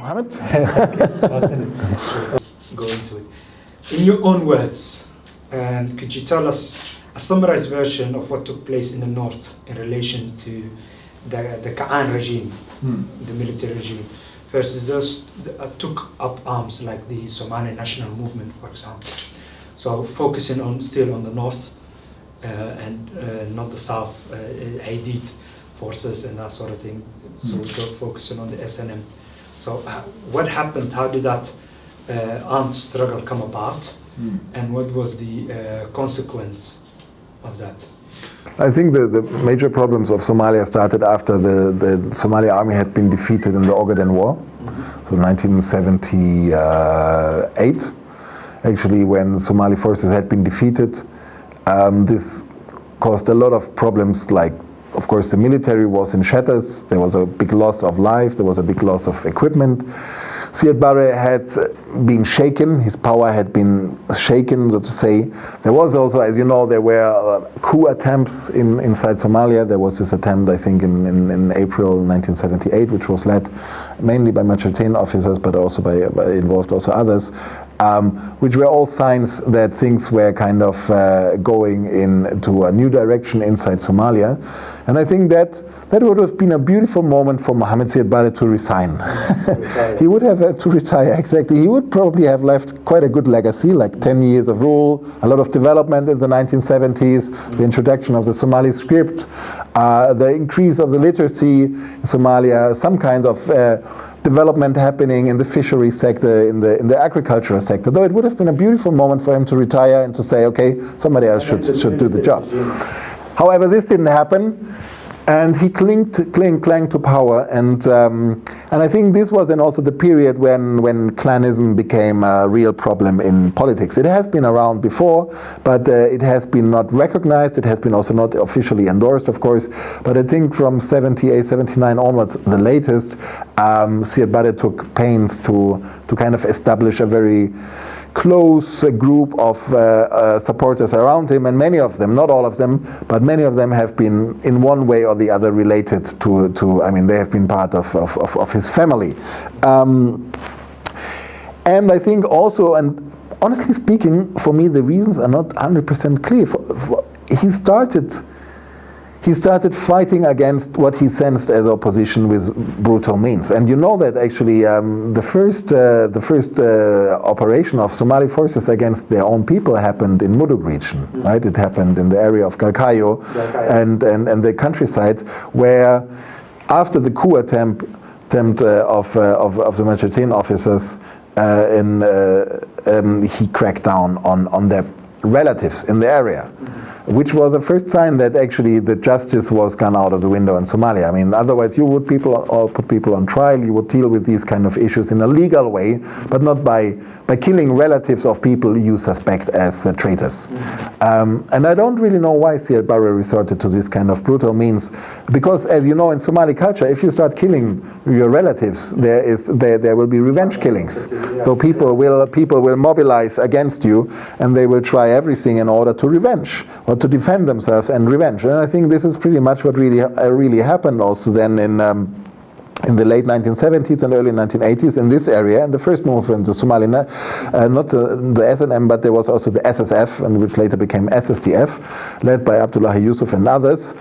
Mohammed. Go into it. In your own words, and could you tell us a summarized version of what took place in the north in relation to the Kacaan regime, the military regime, versus those that took up arms like the Somali national movement, for example? So focusing still on the north and not the south, Haidit forces and that sort of thing. So focusing on the SNM. So what happened? How did that armed struggle come about? And what was the consequence of that? I think the major problems of Somalia started after the Somali army had been defeated in the Ogaden War, so 1978. Actually, when Somali forces had been defeated, this caused a lot of problems. Like, of course, the military was in shatters. There was a big loss of lives. There was a big loss of equipment. Siad Barre had been shaken, his power had been shaken, so to say. There was also, as you know, there were coup attempts inside Somalia. There was this attempt, I think, in April 1978, which was led mainly by Machatin officers, but also involved also others, which were all signs that things were kind of going into a new direction inside Somalia. And I think that would have been a beautiful moment for Mohammed Siad Barre to resign. He would have to retire, exactly. He would probably have left quite a good legacy, like 10 years of rule, a lot of development in the 1970s, the introduction of the Somali script, the increase of the literacy in Somalia, some kind of development happening in the fishery sector, in the agricultural sector. Though it would have been a beautiful moment for him to retire and to say, okay, somebody else should do the job. However, this didn't happen, and he clung to power, and I think this was then also the period when clanism became a real problem in politics. It has been around before, but it has been not recognized. It has been also not officially endorsed, of course. But I think from 78, 79 onwards, the latest, Siad Barre took pains to kind of establish a very close group of supporters around him, and many of them, not all of them, but many of them have been in one way or the other related to I mean, they have been part of his family. And I think also, and honestly speaking, for me the reasons are not 100% clear. He started fighting against what he sensed as opposition with brutal means, and you know that actually the first operation of Somali forces against their own people happened in Mudug region, right? It happened in the area of Galkayo and the countryside, where after the coup attempt of the Machatin officers, he cracked down on their relatives in the area, which was the first sign that actually the justice was gone out of the window in Somalia. I mean, otherwise you would put people on trial, you would deal with these kind of issues in a legal way, but not by killing relatives of people you suspect as traitors. And I don't really know why Siad Barre resorted to this kind of brutal means, because as you know, in Somali culture, if you start killing your relatives, there will be revenge killings. So people will mobilize against you, and they will try everything in order to revenge or to defend themselves and revenge. And I think this is pretty much what really happened also then in the late 1970s and early 1980s in this area. And the first movement, the Somali, not the SNM, but there was also the SSF, and which later became SSDF, led by Abdullahi Yusuf and others.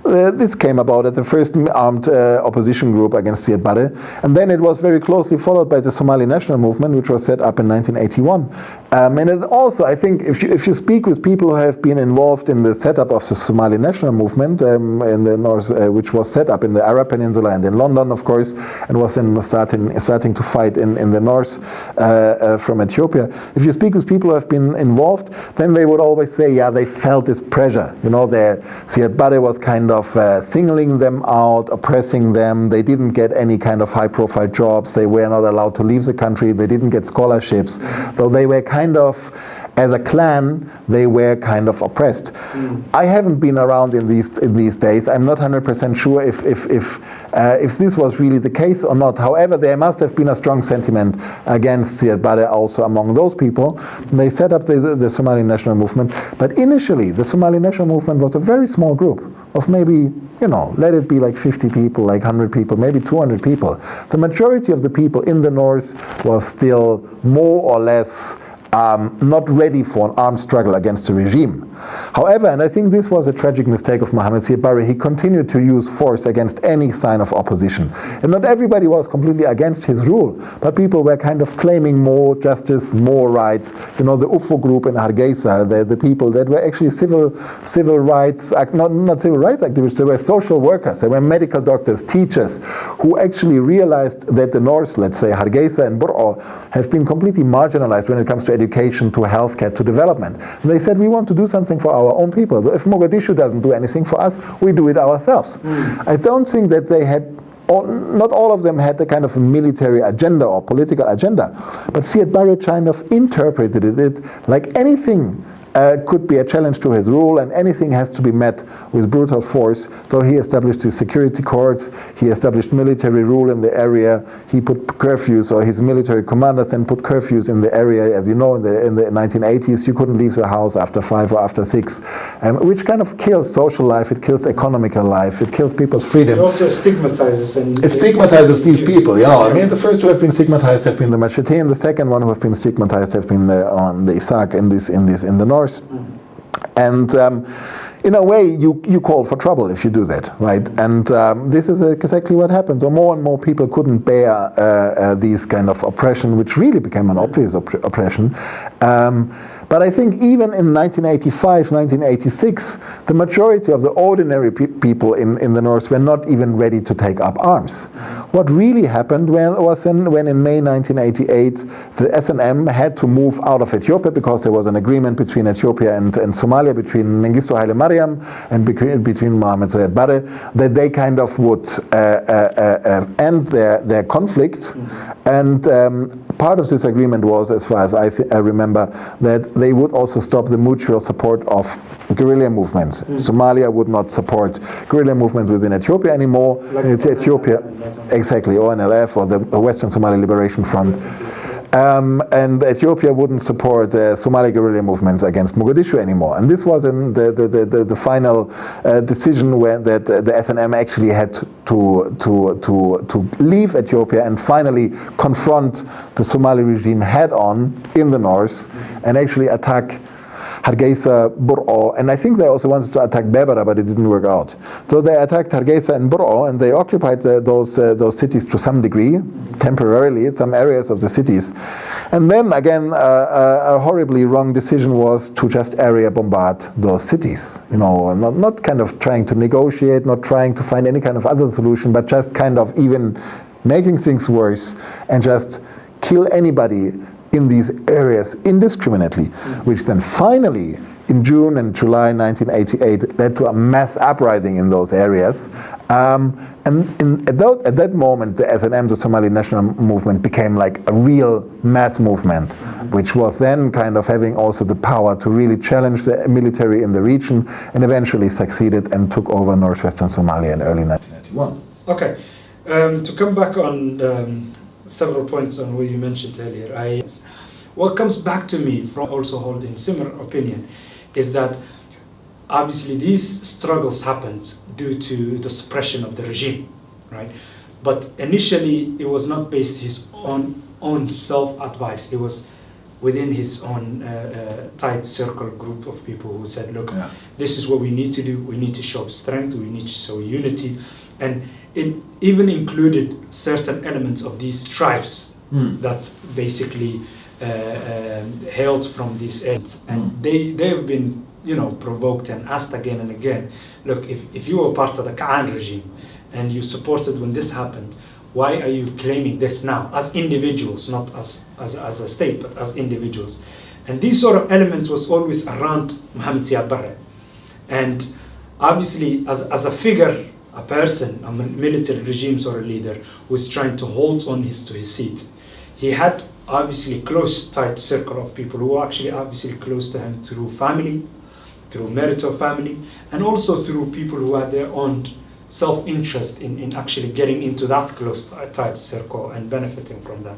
This came about as the first armed opposition group against Siad Barre, and then it was very closely followed by the Somali National Movement, which was set up in 1981. And it also, I think, if you speak with people who have been involved in the setup of the Somali National Movement in the north, which was set up in the Arab Peninsula and in London, of course, and was then starting to fight in the north from Ethiopia. If you speak with people who have been involved, then they would always say, yeah, they felt this pressure. You know, Siad Barre was kind of singling them out, oppressing them. They didn't get any kind of high-profile jobs. They were not allowed to leave the country. They didn't get scholarships. So they were kind of as a clan, they were kind of oppressed. I haven't been around in these days. I'm not 100% sure if this was really the case or not. However, there must have been a strong sentiment against Siad Barre also among those people. They set up the Somali National Movement. But initially, the Somali National Movement was a very small group of maybe, let it be like 50 people, like 100 people, maybe 200 people. The majority of the people in the north was still more or less not ready for an armed struggle against the regime. However, and I think this was a tragic mistake of Mohammed Siad Barre, he continued to use force against any sign of opposition. And not everybody was completely against his rule, but people were kind of claiming more justice, more rights. The UFO group in Hargeisa, the people that were actually civil rights, not civil rights activists, they were social workers, they were medical doctors, teachers, who actually realized that the north, let's say Hargeisa and Bur'o, have been completely marginalized when it comes to education, to healthcare, to development. And they said, we want to do something for our own people. So if Mogadishu doesn't do anything for us, we do it ourselves. I don't think that they had, not all of them had the kind of military agenda or political agenda, but Siad Barre kind of interpreted it like anything could be a challenge to his rule, and anything has to be met with brutal force. So he established his security courts, he established military rule in the area, he put curfews, or his military commanders then put curfews in the area. As you know, in the 1980s, you couldn't leave the house after 5 or after 6, which kind of kills social life, it kills economical life, it kills people's freedom. It also stigmatizes It stigmatizes these people, I mean, the first who have been stigmatized have been the Machete, and the second one who have been stigmatized have been the Isaac in the north. And in a way, you call for trouble if you do that, right? And this is exactly what happened. So more and more people couldn't bear these kind of oppression, which really became an obvious oppression. But I think even in 1985, 1986, the majority of the ordinary people in the north were not even ready to take up arms. What really happened when in May 1988, the SNM had to move out of Ethiopia because there was an agreement between Ethiopia and Somalia, between Mengistu Haile Mariam and between Mohammed Siad Barre, that they kind of would end their conflict. And part of this agreement was, as far as I remember, that they would also stop the mutual support of guerrilla movements. Somalia would not support guerrilla movements within Ethiopia anymore. Like Ethiopia, exactly, ONLF, or the Western Somali Liberation Front. And Ethiopia wouldn't support Somali guerrilla movements against Mogadishu anymore. And this was in the final decision that the SNM actually had to leave Ethiopia and finally confront the Somali regime head on in the north and actually attack Hargeisa, Bur'o, and I think they also wanted to attack Berbera, but it didn't work out. So they attacked Hargeisa and Bur'o, and they occupied those cities to some degree, temporarily, some areas of the cities. And then again, a horribly wrong decision was to just area bombard those cities. Not kind of trying to negotiate, not trying to find any kind of other solution, but just kind of even making things worse and just kill anybody in these areas indiscriminately, which then finally in June and July 1988 led to a mass uprising in those areas. And at that moment, the SNM, the Somali National Movement, became like a real mass movement, which was then kind of having also the power to really challenge the military in the region, and eventually succeeded and took over northwestern Somalia in early 1991. Okay, to come back on several points on what you mentioned earlier, what comes back to me from also holding similar opinion is that obviously these struggles happened due to the suppression of the regime, right? But initially it was not based his own self-advice. It was within his own tight circle group of people who said, look, this is what we need to do. We need to show strength. We need to show unity. And it even included certain elements of these tribes that basically hailed from these ends. And they have been, provoked and asked again and again, look, if you were part of the Kacaan regime and you supported when this happened, why are you claiming this now as individuals, not as a state, but as individuals? And these sort of elements was always around Mohammed Siad Barre. And obviously as a figure, a person, a military regime sort of leader who is trying to hold on to his seat, he had obviously close, tight circle of people who are actually obviously close to him through family, through marital family, and also through people who had their own self-interest in actually getting into that close, tight circle and benefiting from that.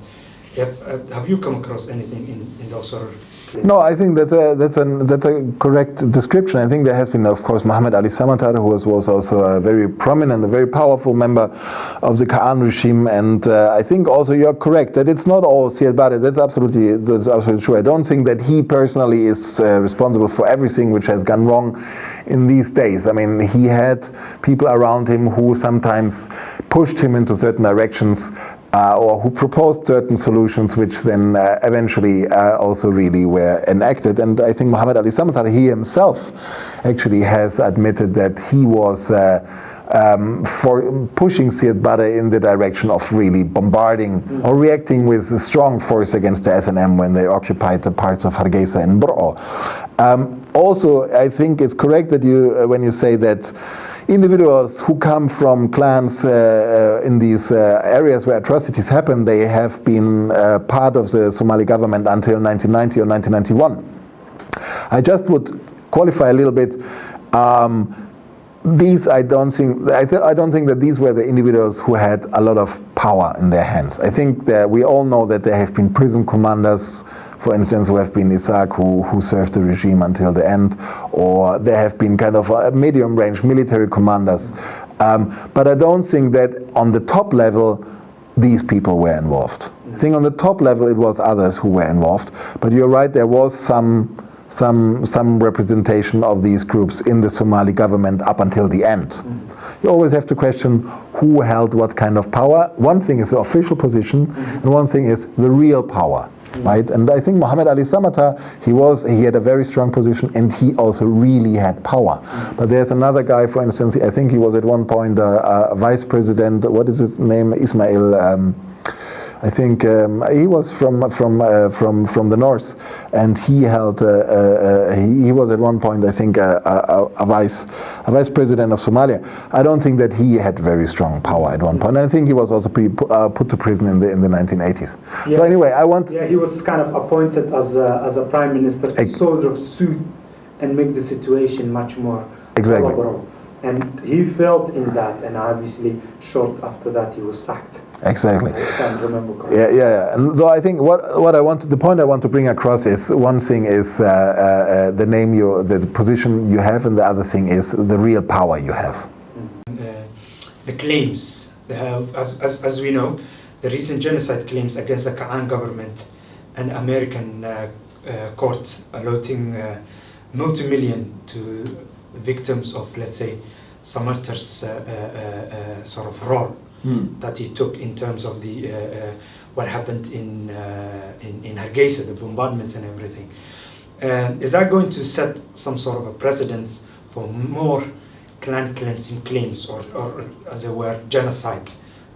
Have you come across anything in those sort of claims? No, I think that's a correct description. I think there has been, of course, Muhammad Ali Samatar, who was also a very prominent, a very powerful member of the Kacaan regime, and I think also you're correct that it's not all Siad Barre. That's absolutely true. I don't think that he personally is responsible for everything which has gone wrong in these days. I mean, he had people around him who sometimes pushed him into certain directions, or who proposed certain solutions which then eventually also really were enacted. And I think Muhammad Ali Samatar, he himself actually has admitted that he was for pushing Siad Barre in the direction of really bombarding or reacting with a strong force against the SNM when they occupied the parts of Hargeisa and Bro. Also, I think it's correct that when you say that individuals who come from clans in these areas where atrocities happen, they have been part of the Somali government until 1990 or 1991. I just would qualify a little bit. These I don't think that these were the individuals who had a lot of power in their hands. I think that we all know that there have been prison commanders, for instance, who have been Isaac, who served the regime until the end, or there have been kind of medium-range military commanders. But I don't think that on the top level, these people were involved. I think on the top level, it was others who were involved. But you're right, there was some representation of these groups in the Somali government up until the end. You always have to question who held what kind of power. One thing is the official position, and one thing is the real power. Right, and I think Muhammad Ali Samatar, he had a very strong position, and he also really had power. But there's another guy, for instance, I think he was at one point a vice president. What is his name? Ismail. I think he was from the north, and he held. He was at one point, I think, a vice president of Somalia. I don't think that he had very strong power at one point. I think he was also put to prison in the 1980s. Yeah. So anyway, he was kind of appointed as a prime minister to sort of soothe and make the situation much more tolerable. And he felt in that, and obviously, short after that, he was sacked. Exactly. I can't remember correctly. Yeah. And so I think the point I want to bring across is, one thing is the name the position you have, and the other thing is the real power you have. The claims, as we know, the recent genocide claims against the Kacaan government and American court allotting multi-million to victims of, let's say, Samatar's sort of role that he took in terms of the what happened in Hargeisa, the bombardments and everything. Is that going to set some sort of a precedent for more clan cleansing claims, or as it were, genocide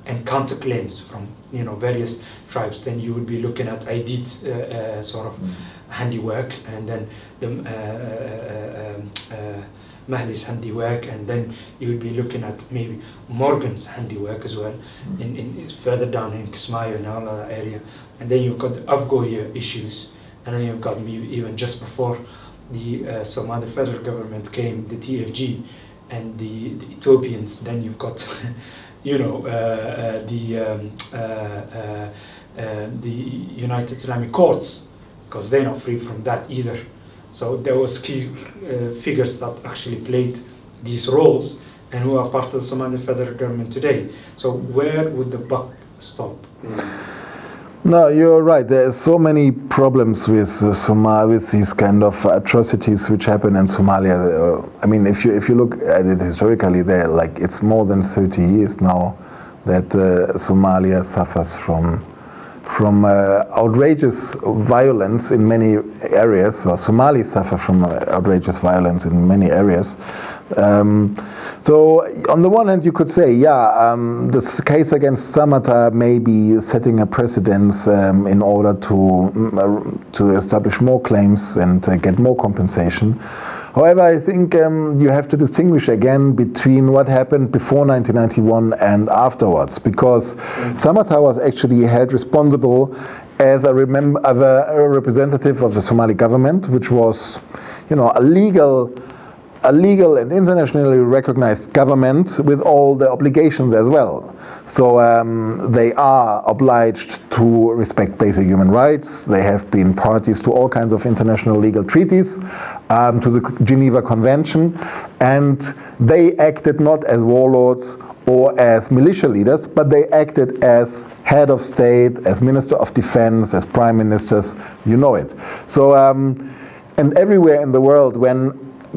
and counterclaims from various tribes? Then you would be looking at Aidit sort of handiwork, and then the Mahdi's handiwork, and then you would be looking at maybe Morgan's handiwork as well, in further down in Kismayo and all that area. And then you've got the Afgoye issues, and then you've got even just before the Somali federal government came, the TFG and the Ethiopians. Then you've got the United Islamic Courts, because they're not free from that either. So there was key figures that actually played these roles and who are part of the Somali federal government today. So where would the buck stop? No, you're right. There are so many problems with with these kind of atrocities which happen in Somalia. I mean, if you look at it historically, it's more than 30 years now that Somalia suffers from outrageous violence in many areas, or Somalis suffer from outrageous violence in many areas. So on the one hand, you could say, this case against Samatar may be setting a precedence in order to establish more claims and get more compensation. However, I think you have to distinguish again between what happened before 1991 and afterwards, because Samatar was actually held responsible as a representative of the Somali government, which was, a legal and internationally recognized government with all the obligations as well. So they are obliged to respect basic human rights. They have been parties to all kinds of international legal treaties, to the Geneva Convention, and they acted not as warlords or as militia leaders, but they acted as head of state, as minister of defense, as prime ministers, you know it. So, and everywhere in the world, when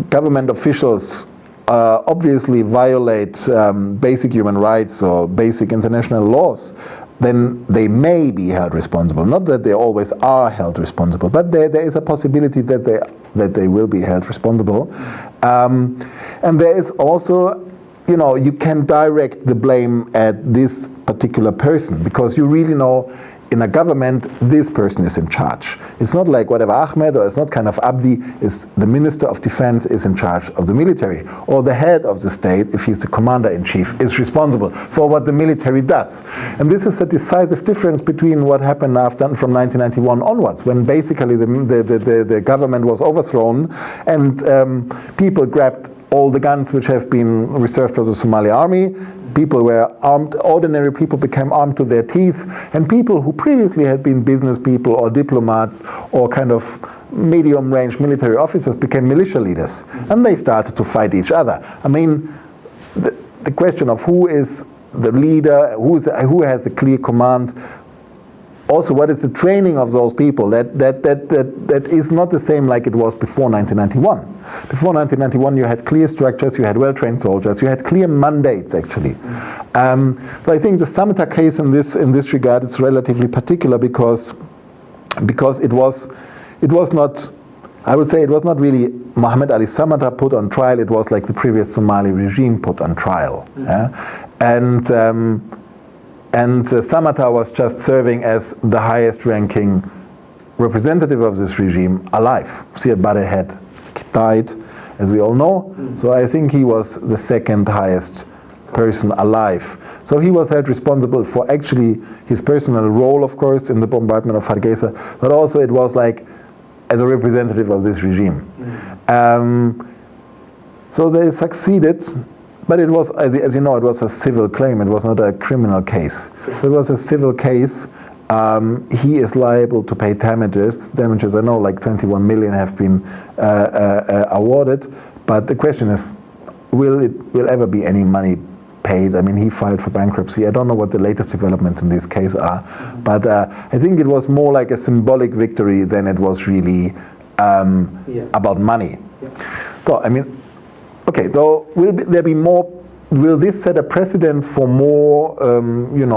government officials obviously violate basic human rights or basic international laws, then they may be held responsible. Not that they always are held responsible, but there is a possibility that they will be held responsible. And there is also, you can direct the blame at this particular person, because you really know in a government, this person is in charge. It's not like whatever Ahmed, or it's not kind of Abdi, is the Minister of Defense is in charge of the military, or the head of the state, if he's the commander-in-chief, is responsible for what the military does. And this is a decisive difference between what happened from 1991 onwards, when basically the government was overthrown and people grabbed all the guns which have been reserved for the Somali army. People were armed, ordinary people became armed to their teeth, and people who previously had been business people or diplomats or kind of medium-range military officers became militia leaders, and they started to fight each other. I mean, the question of who is the leader, who has the clear command, also what is the training of those people, that is not the same like it was before 1991. Before 1991 you had clear structures, you had well-trained soldiers, you had clear mandates actually. So I think the Samata case in this regard is relatively particular because it was not, I would say it was not really Mohammed Ali Samata put on trial, it was like the previous Somali regime put on trial. And Samata was just serving as the highest ranking representative of this regime alive. Siad Barre had died, as we all know, so I think he was the second highest person alive. So he was held responsible for actually his personal role, of course, in the bombardment of Hargeisa, but also it was like as a representative of this regime. So they succeeded. But it was, as you know, it was a civil claim. It was not a criminal case. So it was a civil case. He is liable to pay damages. Damages, I know, like 21 million have been awarded. But the question is, will ever be any money paid? I mean, he filed for bankruptcy. I don't know what the latest developments in this case are. But I think it was more like a symbolic victory than it was really about money. So, I mean, okay, so will there be more? Will this set a precedence for more,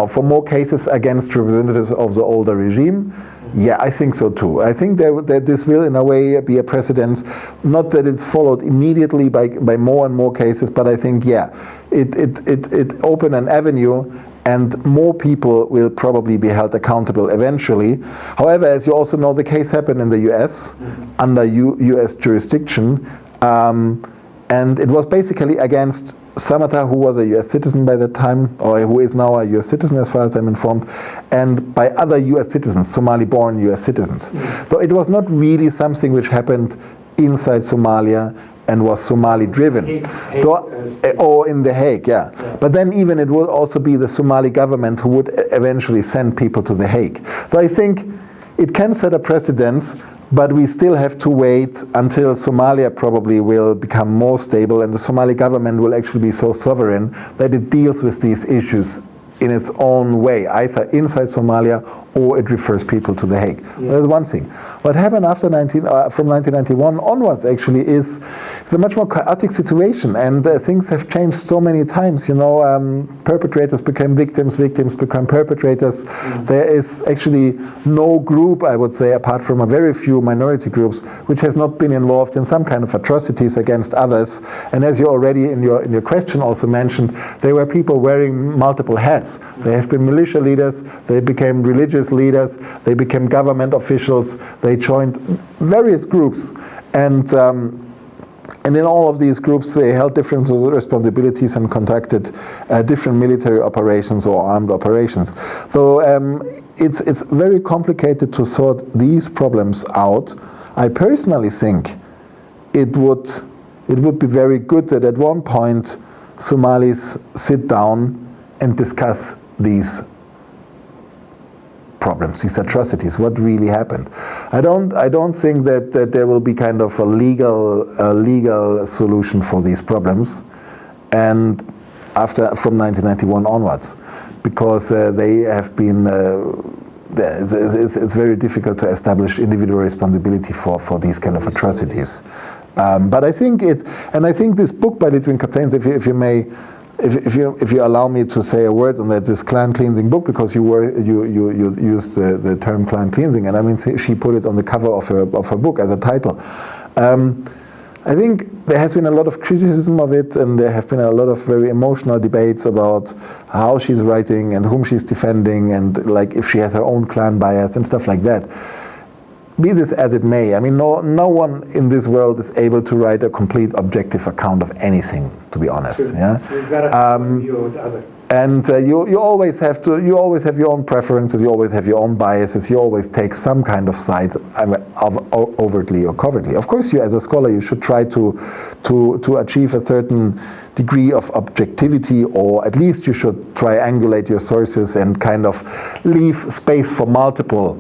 for more cases against representatives of the older regime? Yeah, I think so too. I think that this will, in a way, be a precedence. Not that it's followed immediately by more and more cases, but I think, yeah, it opened an avenue, and more people will probably be held accountable eventually. However, as you also know, the case happened in the US under US jurisdiction. And it was basically against Samata, who was a US citizen by that time, or who is now a US citizen as far as I'm informed, and by other US citizens, Somali-born US citizens. So it was not really something which happened inside Somalia and was Somali-driven. Or in The Hague, yeah. But then even it would also be the Somali government who would eventually send people to The Hague. So I think it can set a precedence, but we still have to wait until Somalia probably will become more stable and the Somali government will actually be so sovereign that it deals with these issues in its own way, either inside Somalia or it refers people to The Hague. That's one thing. What happened after from 1991 onwards actually is a much more chaotic situation, and things have changed so many times. Perpetrators became victims, victims become perpetrators. There is actually no group, I would say, apart from a very few minority groups, which has not been involved in some kind of atrocities against others. And as you already in your question also mentioned, there were people wearing multiple hats. They have been militia leaders, they became religious leaders, they became government officials, they joined various groups, and And in all of these groups, they held different responsibilities and conducted different military operations or armed operations. So it's very complicated to sort these problems out. I personally think it would be very good that at one point Somalis sit down and discuss these problems, these atrocities, what really happened. I don't think that there will be kind of a legal solution for these problems, and from 1991 onwards, because they have been. It's very difficult to establish individual responsibility for these kind of atrocities. But I think this book by Litwin Captains, if you may. If you allow me to say a word on that, this clan cleansing book, because you used the term clan cleansing, and I mean she put it on the cover of her book as a title. I think there has been a lot of criticism of it, and there have been a lot of very emotional debates about how she's writing and whom she's defending, and like if she has her own clan bias and stuff like that. Be this as it may, I mean, no one in this world is able to write a complete objective account of anything, to be honest. Sure. Yeah. You've got to view with other. And you always have your own preferences, you always have your own biases, you always take some kind of side, overtly or covertly. Of course, you as a scholar, you should try to achieve a certain degree of objectivity, or at least you should triangulate your sources and kind of leave space for multiple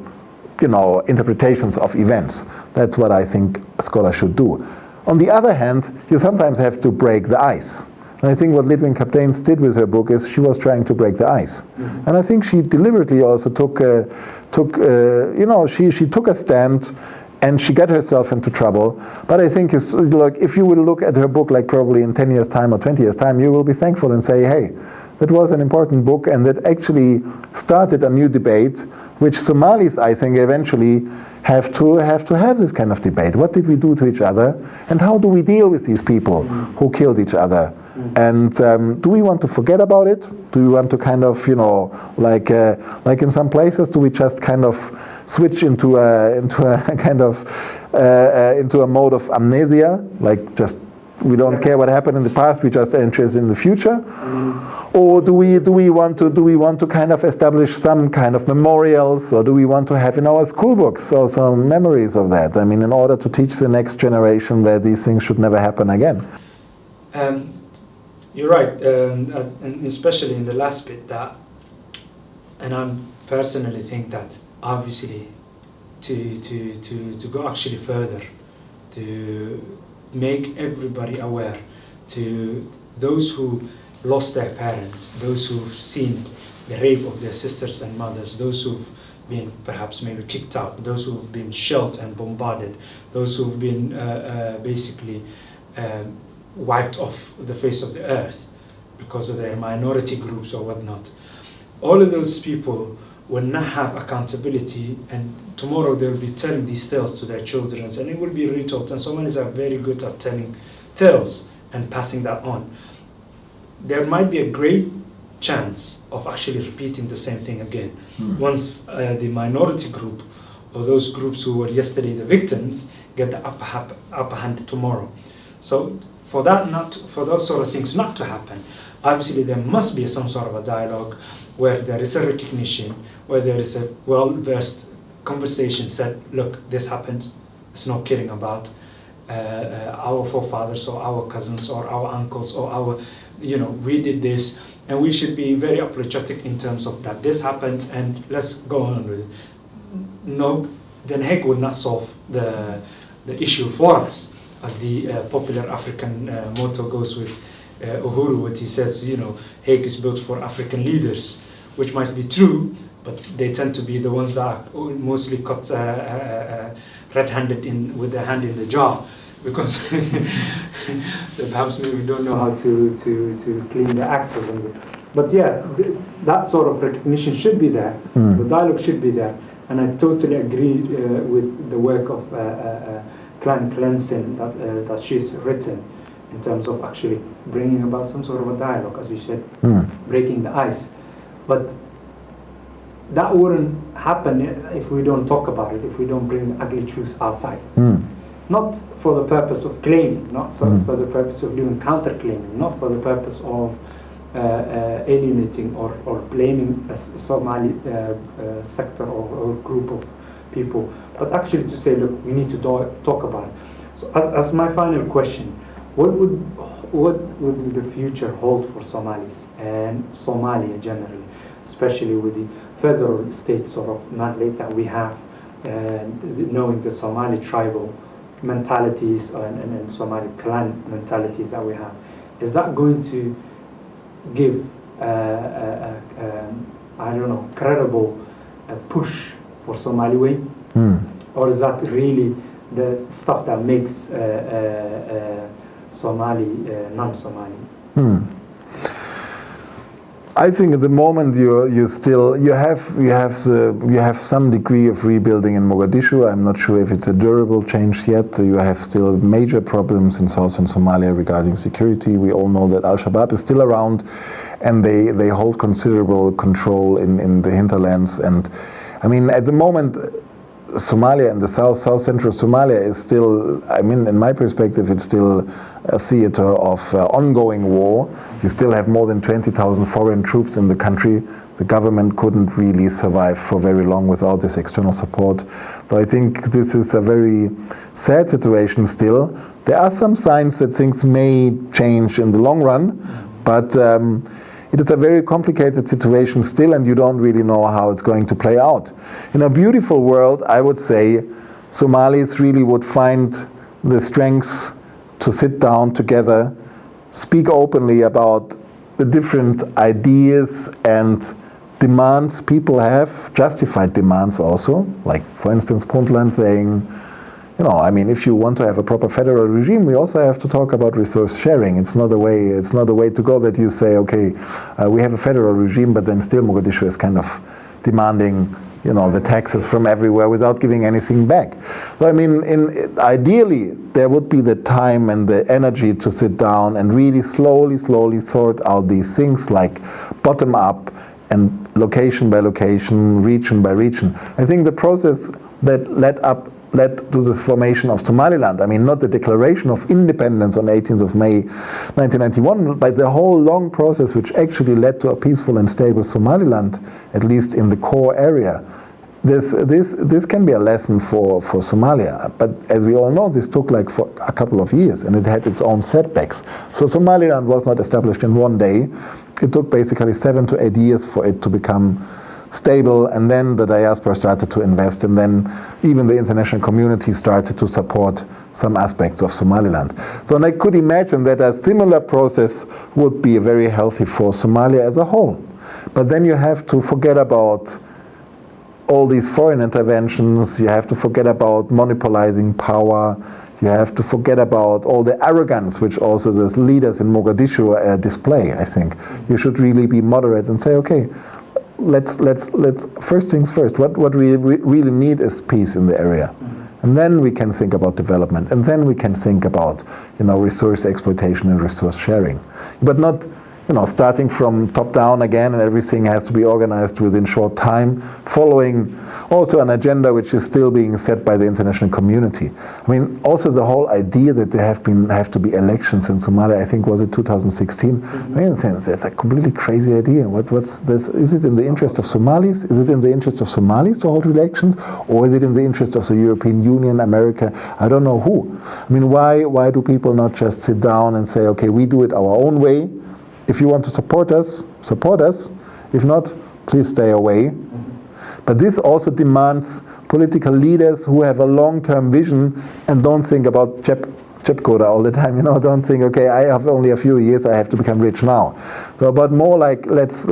interpretations of events. That's what I think a scholar should do. On the other hand, you sometimes have to break the ice. And I think what Litwin Captains did with her book is she was trying to break the ice. Mm-hmm. And I think she deliberately also she took a stand, and she got herself into trouble. But I think it's like, if you will look at her book, like probably in 10 years' time or 20 years' time, you will be thankful and say, hey, that was an important book, and that actually started a new debate, which Somalis, I think, eventually have to have this kind of debate. What did we do to each other, and how do we deal with these people who killed each other? And do we want to forget about it? Do we want to kind of, like in some places, do we just kind of switch into a mode of amnesia, like just we don't care what happened in the past, we just are interested in the future? Or do we want to kind of establish some kind of memorials, or do we want to have in our school books or some memories of that? I mean, in order to teach the next generation that these things should never happen again. You're right, and especially in the last bit and I personally think that obviously to go actually further, to make everybody aware, to those who lost their parents, those who've seen the rape of their sisters and mothers, those who've been perhaps maybe kicked out, those who've been shelled and bombarded, those who've been basically wiped off the face of the earth because of their minority groups or whatnot. All of those people will not have accountability, and tomorrow they will be telling these tales to their children, and it will be retold. And Somalis are very good at telling tales and passing that on. There might be a great chance of actually repeating the same thing again. Once the minority group, or those groups who were yesterday the victims, get the upper hand tomorrow. So for those sort of things not to happen, obviously there must be some sort of a dialogue where there is a recognition, where there is a well-versed conversation said, look, this happened, it's no kidding about our forefathers or our cousins or our uncles or our, we did this, and we should be very apologetic in terms of that this happened, and let's go on with it. No, Den Haag would not solve the issue for us. As the popular African motto goes with Uhuru, what he says, Hague is built for African leaders, which might be true, but they tend to be the ones that are mostly caught red-handed with their hand in the jar, because perhaps maybe don't know how to clean the act or something. But yeah, that sort of recognition should be there, the dialogue should be there, and I totally agree with the work of clan cleansing that she's written, in terms of actually bringing about some sort of a dialogue, as you said, breaking the ice. But that wouldn't happen if we don't talk about it, if we don't bring the ugly truth outside. not for the purpose of claiming, not so for the purpose of doing counterclaiming, not for the purpose of alienating or blaming a Somali sector or group of people, but actually to say, look, we need to talk about it. So as my final question, what would the future hold for Somalis and Somalia generally, especially with the federal state sort of mandate that we have, and knowing the Somali tribal mentalities and Somali clan mentalities that we have? Is that going to give I don't know, credible push for Somali way? Or is that really the stuff that makes Somali non-Somali? I think at the moment you have some degree of rebuilding in Mogadishu. I'm not sure if it's a durable change yet. You have still major problems in southern Somalia regarding security. We all know that Al-Shabaab is still around, and they hold considerable control in the hinterlands. And I mean, at the moment, Somalia and the south-central Somalia is still, I mean, in my perspective, it's still a theater of ongoing war. You still have more than 20,000 foreign troops in the country. The government couldn't really survive for very long without this external support. So I think this is a very sad situation still. There are some signs that things may change in the long run, but it is a very complicated situation still, and you don't really know how it's going to play out. In a beautiful world, I would say, Somalis really would find the strength to sit down together, speak openly about the different ideas and demands people have, justified demands also, like for instance Puntland saying, you know, I mean, if you want to have a proper federal regime, we also have to talk about resource sharing. It's not a way to go that you say, okay, we have a federal regime, but then still Mogadishu is kind of demanding, you know, the taxes from everywhere without giving anything back. So I mean, ideally, there would be the time and the energy to sit down and really slowly sort out these things, like bottom up and location by location, region by region. I think the process that led to this formation of Somaliland. I mean, not the declaration of independence on 18th of May 1991, but the whole long process which actually led to a peaceful and stable Somaliland, at least in the core area. This can be a lesson for Somalia, but as we all know, this took like for a couple of years, and it had its own setbacks. So Somaliland was not established in one day. It took basically 7 to 8 years for it to become stable, and then the diaspora started to invest, and then even the international community started to support some aspects of Somaliland. So I could imagine that a similar process would be very healthy for Somalia as a whole. But then you have to forget about all these foreign interventions, you have to forget about monopolizing power, you have to forget about all the arrogance which also the leaders in Mogadishu display, I think. You should really be moderate and say, okay, let's first things first. What we really need is peace in the area, and then we can think about development, and then we can think about, you know, resource exploitation and resource sharing, but not, you know, starting from top down again, and everything has to be organized within short time, following also an agenda which is still being set by the international community. I mean, also the whole idea that there have to be elections in Somalia, I think was it 2016? I mean, it's a completely crazy idea. What's this? Is it in the interest of Somalis? Is it in the interest of Somalis to hold elections, or is it in the interest of the European Union, America? I don't know who. I mean, why do people not just sit down and say, okay, we do it our own way? If you want to support us, support us. If not, please stay away. But this also demands political leaders who have a long-term vision and don't think about Chepkoda all the time. You know, don't think, okay, I have only a few years, I have to become rich now. So, but more like let's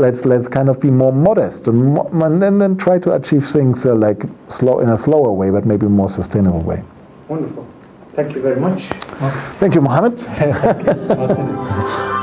kind of be more modest and then try to achieve things like in a slower way, but maybe more sustainable way. Wonderful. Thank you very much. Thank you, Mohammed. Thank you.